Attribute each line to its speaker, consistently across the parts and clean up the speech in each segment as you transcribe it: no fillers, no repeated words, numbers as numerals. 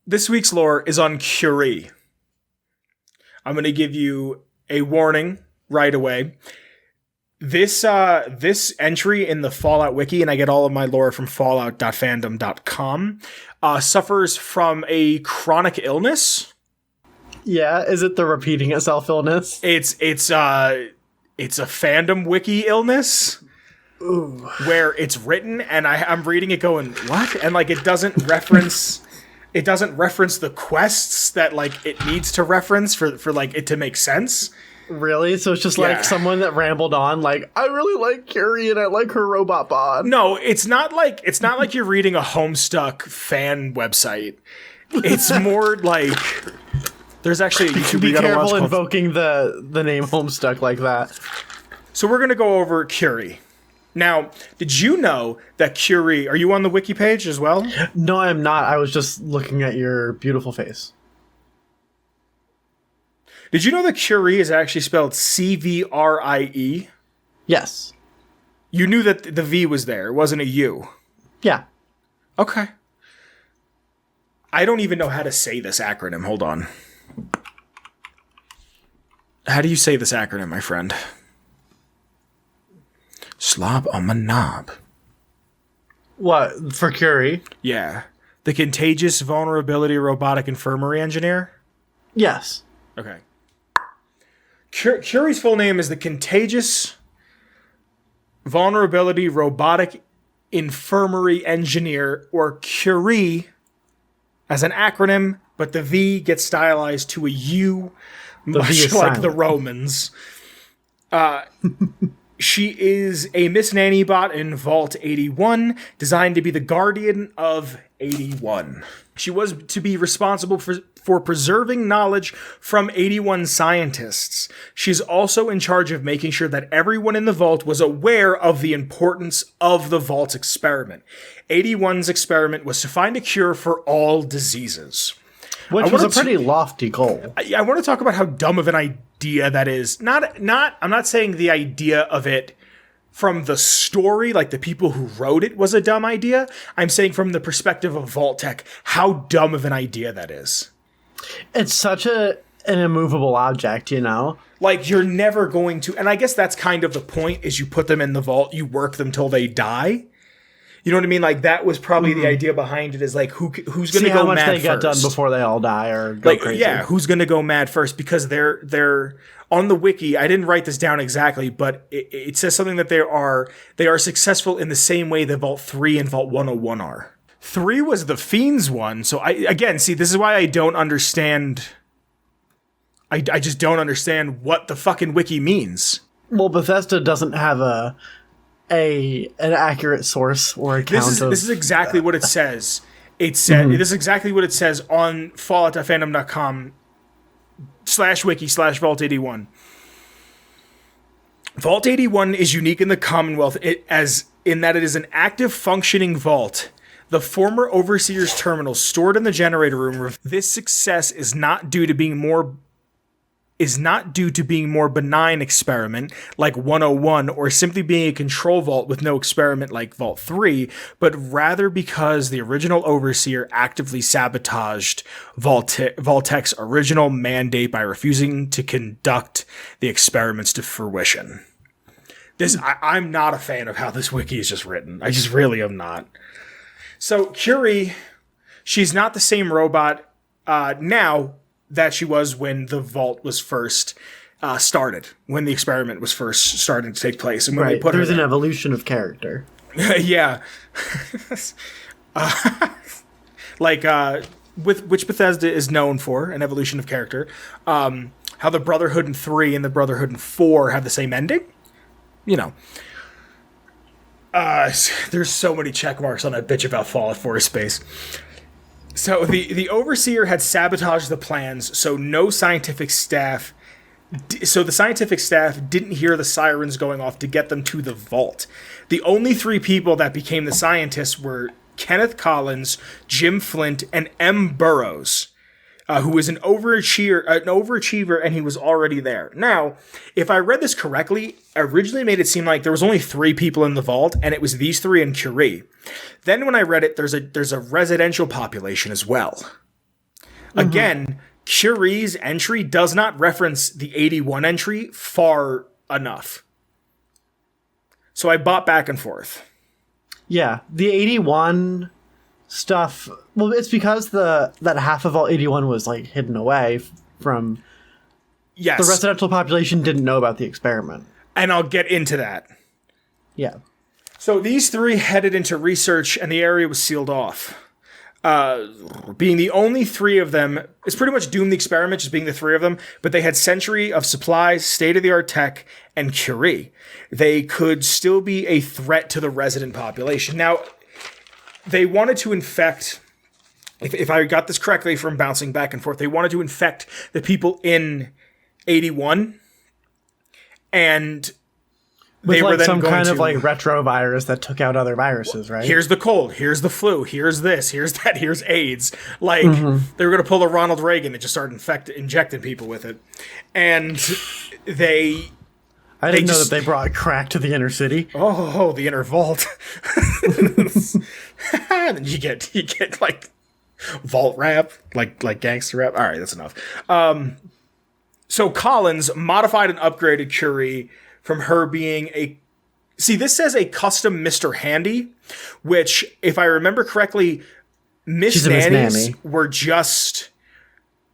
Speaker 1: This week's lore is on Curie. I'm going to give you a warning right away. This entry in the Fallout wiki, and I get all of my lore from fallout.fandom.com, suffers from a chronic illness.
Speaker 2: Yeah, is it the repeating itself illness?
Speaker 1: It's a fandom wiki illness.
Speaker 2: Ooh.
Speaker 1: Where it's written and I'm reading it going, what? And like it doesn't reference the quests that like it needs to reference for like it to make sense.
Speaker 2: Really? So it's just like someone that rambled on like, I really like Curie and I like her robot bod.
Speaker 1: No, it's not like you're reading a Homestuck fan website. It's more like there's actually a YouTube.
Speaker 2: Be careful invoking the name Homestuck like that.
Speaker 1: So we're gonna go over Curie. Now, did you know that Curie... Are you on the wiki page as well?
Speaker 2: No, I'm not. I was just looking at your beautiful face.
Speaker 1: Did you know that Curie is actually spelled C-V-R-I-E?
Speaker 2: Yes.
Speaker 1: You knew that the V was there. It wasn't a U.
Speaker 2: Yeah.
Speaker 1: Okay. I don't even know how to say this acronym. Hold on. How do you say this acronym, my friend? Slob on my knob.
Speaker 2: What? For Curie?
Speaker 1: Yeah. The Contagious Vulnerability Robotic Infirmary Engineer?
Speaker 2: Yes.
Speaker 1: Okay. Curie's full name is the Contagious Vulnerability Robotic Infirmary Engineer, or Curie, as an acronym, but the V gets stylized to a U, much like the Romans. She is a Miss Nanny bot in Vault 81, designed to be the guardian of 81. She was to be responsible for preserving knowledge from 81 scientists. She's also in charge of making sure that everyone in the Vault was aware of the importance of the Vault's experiment. 81's experiment was to find a cure for all diseases.
Speaker 2: Which was a pretty lofty goal.
Speaker 1: I want to talk about how dumb of an idea that is. I'm not saying the idea of it from the story, like the people who wrote it, was a dumb idea. I'm saying from the perspective of Vault-Tec, how dumb of an idea that is.
Speaker 2: It's such an immovable object, you know?
Speaker 1: Like, you're never going to... And I guess that's kind of the point, is you put them in the vault, you work them till they die. You know what I mean? Like, that was probably the idea behind it, is like, who's going to go mad first? See how much they
Speaker 2: get done before they all die or go crazy.
Speaker 1: Yeah, who's going to go mad first? Because they're on the wiki, I didn't write this down exactly, but it says something that they are successful in the same way that Vault 3 and Vault 101 are. 3 was the Fiends one, so this is why I don't understand... I just don't understand what the fucking wiki means.
Speaker 2: Well, Bethesda doesn't have an accurate source or account.
Speaker 1: This is exactly what it says. It said this is exactly what it says on fallout.fandom.com/wiki/Vault81. Vault 81 is unique in the Commonwealth in that it is an active functioning vault. The former Overseer's terminal stored in the generator room. This success is not due to being more benign experiment like 101 or simply being a control vault with no experiment like Vault 3, but rather because the original Overseer actively sabotaged Vault-Tec's original mandate by refusing to conduct the experiments to fruition. I'm not a fan of how this wiki is just written. I just really am not. So Curie, she's not the same robot now that she was when the vault was first started, when the experiment was first starting to take place. And when they put
Speaker 2: there's an evolution of character.
Speaker 1: Yeah. With which Bethesda is known for, an evolution of character. How the Brotherhood in 3 and the Brotherhood in 4 have the same ending. You know. There's so many check marks on that bitch about Fallout 4 space. So the Overseer had sabotaged the plans, so the scientific staff didn't hear the sirens going off to get them to the vault. The only 3 people that became the scientists were Kenneth Collins, Jim Flint, and M. Burrows, who was an overachiever, and he was already there. Now, if I read this correctly, originally made it seem like there was only 3 people in the vault, and it was these 3 and Curie. Then when I read it, there's a residential population as well. Again, Curie's entry does not reference the 81 entry far enough. So I bought back and forth.
Speaker 2: Yeah, the 81 stuff. Well, it's because that half of all 81 was like hidden away from.
Speaker 1: Yes.
Speaker 2: The residential population didn't know about the experiment.
Speaker 1: And I'll get into that.
Speaker 2: Yeah.
Speaker 1: So these three headed into research, and the area was sealed off. Being the only three of them, it's pretty much doomed the experiment, just being the three of them, but they had century of supplies, state-of-the-art tech, and Curie. They could still be a threat to the resident population. Now, they wanted to infect, if I got this correctly from bouncing back and forth, they wanted to infect the people in 81, and
Speaker 2: with like some kind of like retrovirus that took out other viruses, right?
Speaker 1: Here's the cold, here's the flu, here's this, here's that, here's AIDS. Like, they were going to pull a Ronald Reagan and just start injecting people with it. And
Speaker 2: I didn't know that they brought crack to the inner city.
Speaker 1: Oh, the inner vault. And then you get like vault rap, like gangster rap. All right, that's enough. So Collins modified and upgraded Curie from her being a... See, this says a custom Mr. Handy, which, if I remember correctly, Miss Nannies were just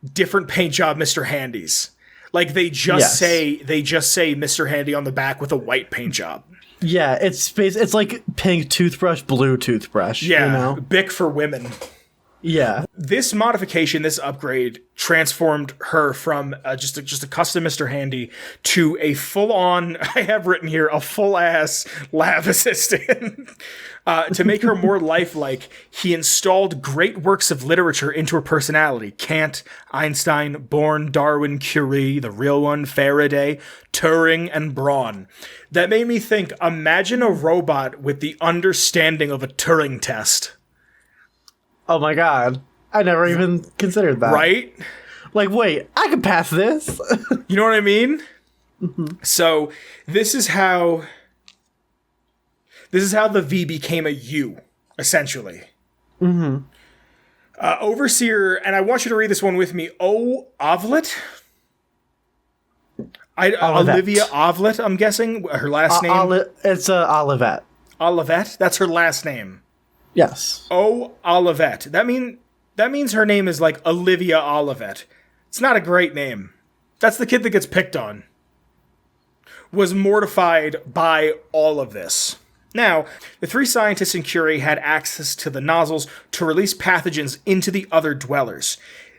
Speaker 1: different paint job Mr. Handies. Like, they just say Mr. Handy on the back with a white paint job.
Speaker 2: Yeah, it's like pink toothbrush, blue toothbrush.
Speaker 1: Yeah,
Speaker 2: you know?
Speaker 1: Bic for women.
Speaker 2: Yeah.
Speaker 1: This modification, this upgrade, transformed her from just a custom Mr. Handy to a full-on, I have written here, a full-ass lab assistant. To make her more lifelike, he installed great works of literature into her personality. Kant, Einstein, Bohr, Darwin, Curie, the real one, Faraday, Turing, and Braun. That made me think, imagine a robot with the understanding of a Turing test.
Speaker 2: Oh my god. I never even considered that.
Speaker 1: Right?
Speaker 2: Like, wait, I can pass this.
Speaker 1: You know what I mean? Mm-hmm. So, this is how the V became a U, essentially. Mm-hmm. Overseer, and I want you to read this one with me, Ovlet? Olivia Ovlet, I'm guessing, her last name?
Speaker 2: It's Olivet.
Speaker 1: Olivet? That's her last name.
Speaker 2: Yes.
Speaker 1: Olivet. That means her name is like Olivia Olivet. It's not a great name. That's the kid that gets picked on. Was mortified by all of this. Now, the three scientists in Curie had access to the nozzles to release pathogens into the other dwellers.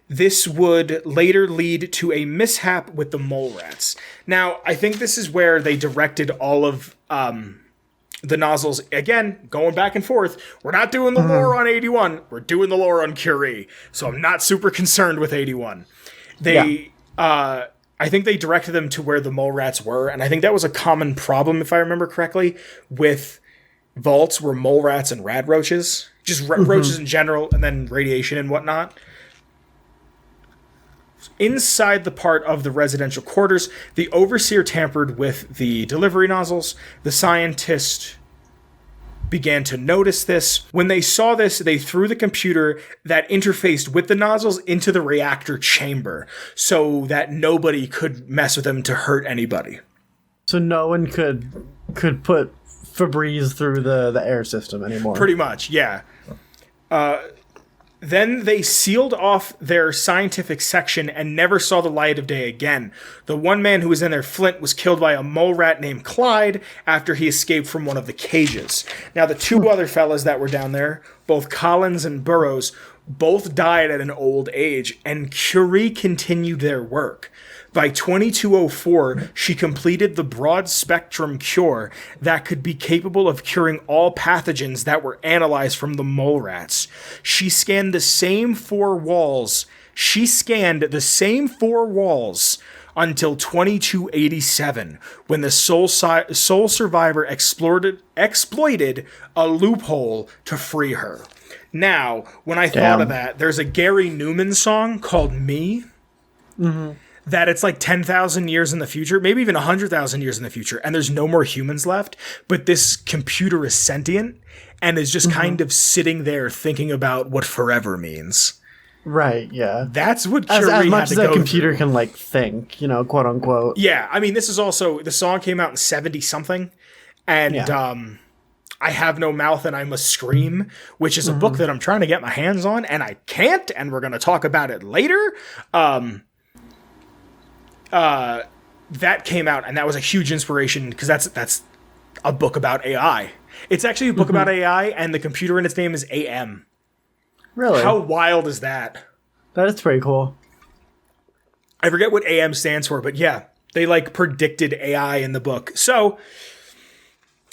Speaker 1: This would later lead to a mishap with the mole rats. Now, I think this is where they directed all of the nozzles, again, going back and forth. We're not doing the lore on 81. We're doing the lore on Curie. So I'm not super concerned with 81. I think they directed them to where the mole rats were, and I think that was a common problem, if I remember correctly, with vaults were mole rats and rad roaches. Just roaches in general, and then radiation and whatnot. Inside the part of the residential quarters, the overseer tampered with the delivery nozzles. The scientist began to notice this. When they saw this, they threw the computer that interfaced with the nozzles into the reactor chamber so that nobody could mess with them to hurt anybody.
Speaker 2: So no one could put Febreze through the air system anymore.
Speaker 1: Pretty much, yeah. Then they sealed off their scientific section and never saw the light of day again. The one man who was in there, Flint, was killed by a mole rat named Clyde after he escaped from one of the cages. Now, the two other fellas that were down there, both Collins and Burroughs, both died at an old age, and Curie continued their work. By 2204, she completed the broad-spectrum cure that could be capable of curing all pathogens that were analyzed from the mole rats. She scanned the same four walls until 2287, when the sole survivor exploited a loophole to free her. Now, when I thought of that, there's a Gary Newman song called Me. Mm-hmm. That it's like 10,000 years in the future, maybe even 100,000 years in the future, and there's no more humans left, but this computer is sentient and is just kind of sitting there thinking about what forever means.
Speaker 2: Right, yeah.
Speaker 1: That's what
Speaker 2: As
Speaker 1: Curie
Speaker 2: much
Speaker 1: had
Speaker 2: as
Speaker 1: to
Speaker 2: a
Speaker 1: go
Speaker 2: computer
Speaker 1: through.
Speaker 2: can, like, think, quote unquote.
Speaker 1: Yeah, I mean, this is also, the song came out in 70 something, and
Speaker 2: Yeah.
Speaker 1: I Have No Mouth and I Must Scream, which is a book that I'm trying to get my hands on, and I can't, and we're going to talk about it later. That came out, and that was a huge inspiration, because that's a book about AI. It's actually a book about AI, and the computer in its name is AM.
Speaker 2: Really?
Speaker 1: How wild is that?
Speaker 2: That is pretty cool.
Speaker 1: I forget what AM stands for, but yeah, they like predicted AI in the book. So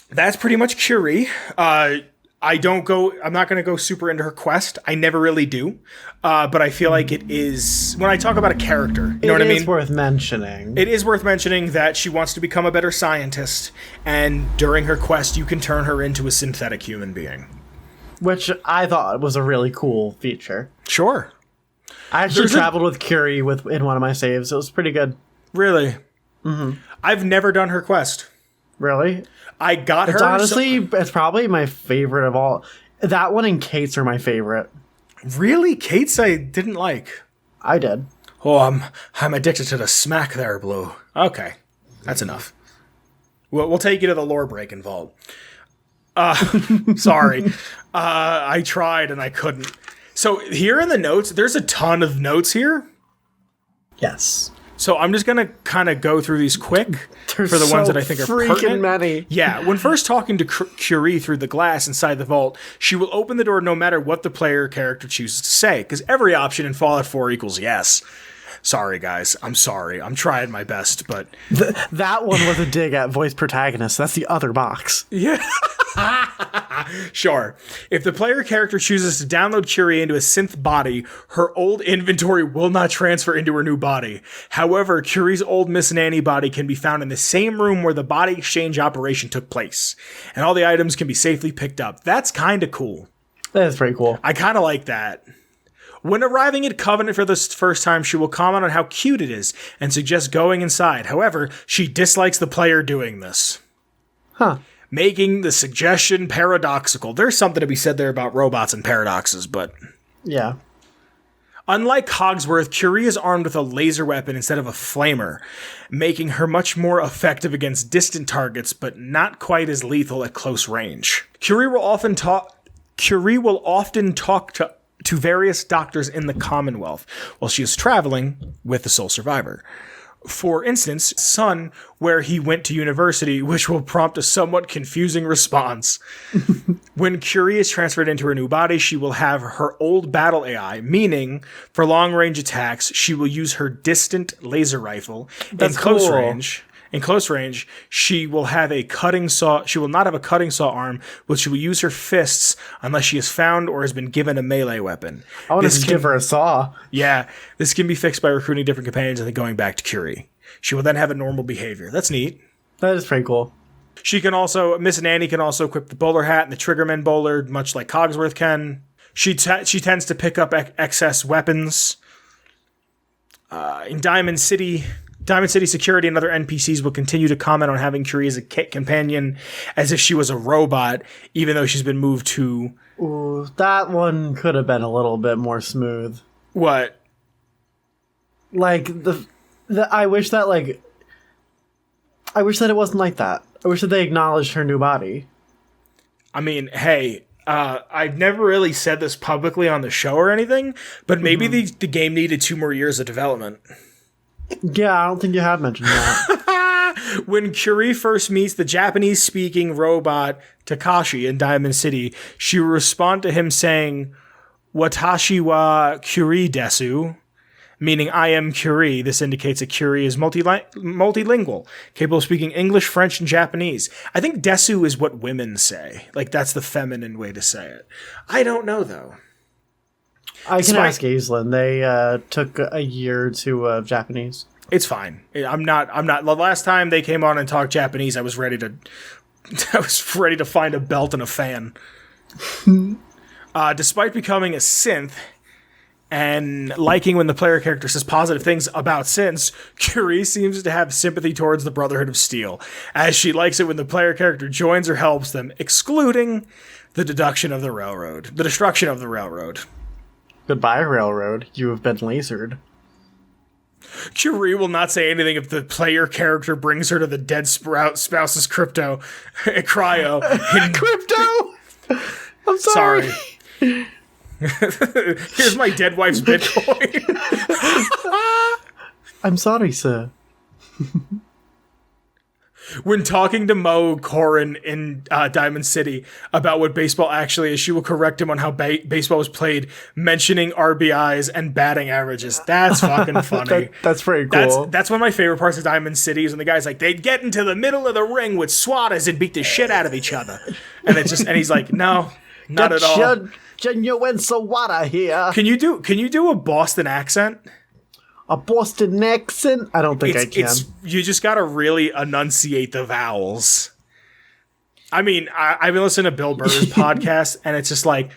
Speaker 1: that's pretty much Curie. I'm not going to go super into her quest. I never really do. But I feel like it is, when I talk about a character, you know what I mean?
Speaker 2: It is worth mentioning.
Speaker 1: It is worth mentioning that she wants to become a better scientist, and during her quest, you can turn her into a synthetic human being.
Speaker 2: Which I thought was a really cool feature.
Speaker 1: Sure.
Speaker 2: I actually traveled with Curie in one of my saves. It was pretty good.
Speaker 1: Really? Mm-hmm. I've never done her quest.
Speaker 2: Really?
Speaker 1: I got her.
Speaker 2: It's honestly, it's probably my favorite of all. That one and Kate's are my favorite.
Speaker 1: Really? Kate's I didn't like.
Speaker 2: I did.
Speaker 1: Oh, I'm addicted to the smack there, Blue. Okay. That's enough. We'll take you to the lore breaking vault. Sorry. I tried and I couldn't. So here in the notes, there's a ton of notes here.
Speaker 2: Yes.
Speaker 1: So I'm just going to kind of go through these quick for the ones that I think are pertinent.
Speaker 2: Many.
Speaker 1: Yeah, when first talking to Curie through the glass inside the vault, she will open the door no matter what the player character chooses to say, because every option in Fallout 4 equals yes. Sorry, guys. I'm sorry. I'm trying my best, but...
Speaker 2: That one was a dig at voice protagonist. That's the other box.
Speaker 1: Yeah. Sure. If the player character chooses to download Curie into a synth body, her old inventory will not transfer into her new body. However, Curie's old Miss Nanny body can be found in the same room where the body exchange operation took place, and all the items can be safely picked up. That's kind of cool.
Speaker 2: That is pretty cool.
Speaker 1: I kind of like that. When arriving at Covenant for the first time, she will comment on how cute it is and suggest going inside. However, she dislikes the player doing this.
Speaker 2: Huh.
Speaker 1: Making the suggestion paradoxical. There's something to be said there about robots and paradoxes, but...
Speaker 2: Yeah.
Speaker 1: Unlike Cogsworth, Curie is armed with a laser weapon instead of a flamer, making her much more effective against distant targets, but not quite as lethal at close range. Curie will often talk to various doctors in the Commonwealth while she is traveling with the sole survivor. For instance, son, where he went to university, which will prompt a somewhat confusing response. When Curie is transferred into her new body, she will have her old battle AI, meaning for long-range attacks, she will use her distant laser rifle.
Speaker 2: That's
Speaker 1: close
Speaker 2: cool.
Speaker 1: range. In close range, she will have a cutting saw. She will not have a cutting saw arm, but she will use her fists unless she is found or has been given a melee weapon.
Speaker 2: I want to give her a saw.
Speaker 1: Yeah, this can be fixed by recruiting different companions and then going back to Curie. She will then have a normal behavior. That's neat.
Speaker 2: That is pretty cool.
Speaker 1: She can also, Miss Nanny can also equip the bowler hat and the Triggerman bowler, much like Cogsworth can. She tends to pick up excess weapons. In Diamond City Security and other NPCs will continue to comment on having Curie as a companion as if she was a robot, even though she's been moved to...
Speaker 2: Ooh, that one could have been a little bit more smooth.
Speaker 1: What?
Speaker 2: Like, I wish that it wasn't like that. I wish that they acknowledged her new body.
Speaker 1: I mean, hey... I've never really said this publicly on the show or anything, but maybe the game needed 2 more years of development.
Speaker 2: Yeah, I don't think you have mentioned that.
Speaker 1: When Curie first meets the Japanese-speaking robot Takashi in Diamond City, she will respond to him saying, "Watashi wa Curie desu," meaning I am Curie. This indicates that Curie is multilingual, capable of speaking English, French, and Japanese. I think desu is what women say. Like, that's the feminine way to say it. I don't know, though.
Speaker 2: I can ask Aislinn. They took a year to Japanese.
Speaker 1: It's fine. I'm not. The last time they came on and talked Japanese, I was ready to find a belt and a fan. Despite becoming a synth and liking when the player character says positive things about synths, Curie seems to have sympathy towards the Brotherhood of Steel, as she likes it when the player character joins or helps them, excluding the destruction of the railroad.
Speaker 2: Goodbye, Railroad. You have been lasered.
Speaker 1: Curie will not say anything if the player character brings her to the dead spouse's cryo.
Speaker 2: Crypto! I'm sorry.
Speaker 1: Here's my dead wife's Bitcoin.
Speaker 2: I'm sorry, sir.
Speaker 1: When talking to Mo Corin in Diamond City about what baseball actually is, she will correct him on how baseball was played, mentioning RBIs and batting averages. That's fucking funny.
Speaker 2: That's pretty cool.
Speaker 1: That's one of my favorite parts of Diamond City is when the guy's like, they'd get into the middle of the ring with swatters and beat the shit out of each other. And he's like, no, not at all.
Speaker 2: Genuine Sawada here.
Speaker 1: Can you do a Boston accent?
Speaker 2: A Boston accent? I don't think I can.
Speaker 1: You just gotta really enunciate the vowels. I mean, I've been listening to Bill Burr's podcast, and it's just like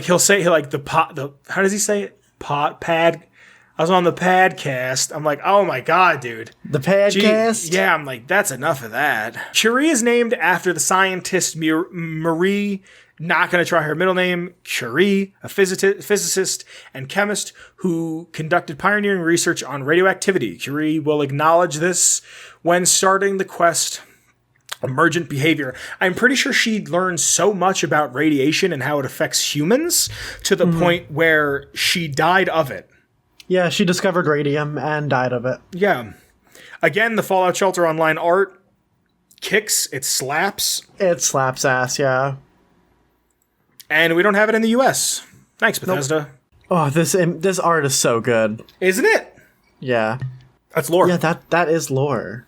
Speaker 1: he'll say how does he say it? Pad. I was on the Padcast. I'm like, oh my god, dude.
Speaker 2: The Padcast?
Speaker 1: Yeah, I'm like, that's enough of that. Curie is named after the scientist Marie. Not going to try her middle name, Curie, a physicist and chemist who conducted pioneering research on radioactivity. Curie will acknowledge this when starting the quest emergent behavior. I'm pretty sure she learned so much about radiation and how it affects humans to the point where she died of it.
Speaker 2: Yeah, she discovered radium and died of it.
Speaker 1: Yeah. Again, the Fallout Shelter Online art kicks, it slaps.
Speaker 2: It slaps ass, yeah.
Speaker 1: And we don't have it in the US. Thanks, Bethesda.
Speaker 2: Nope. Oh, this art is so good.
Speaker 1: Isn't it?
Speaker 2: Yeah.
Speaker 1: That's lore.
Speaker 2: Yeah, that is lore.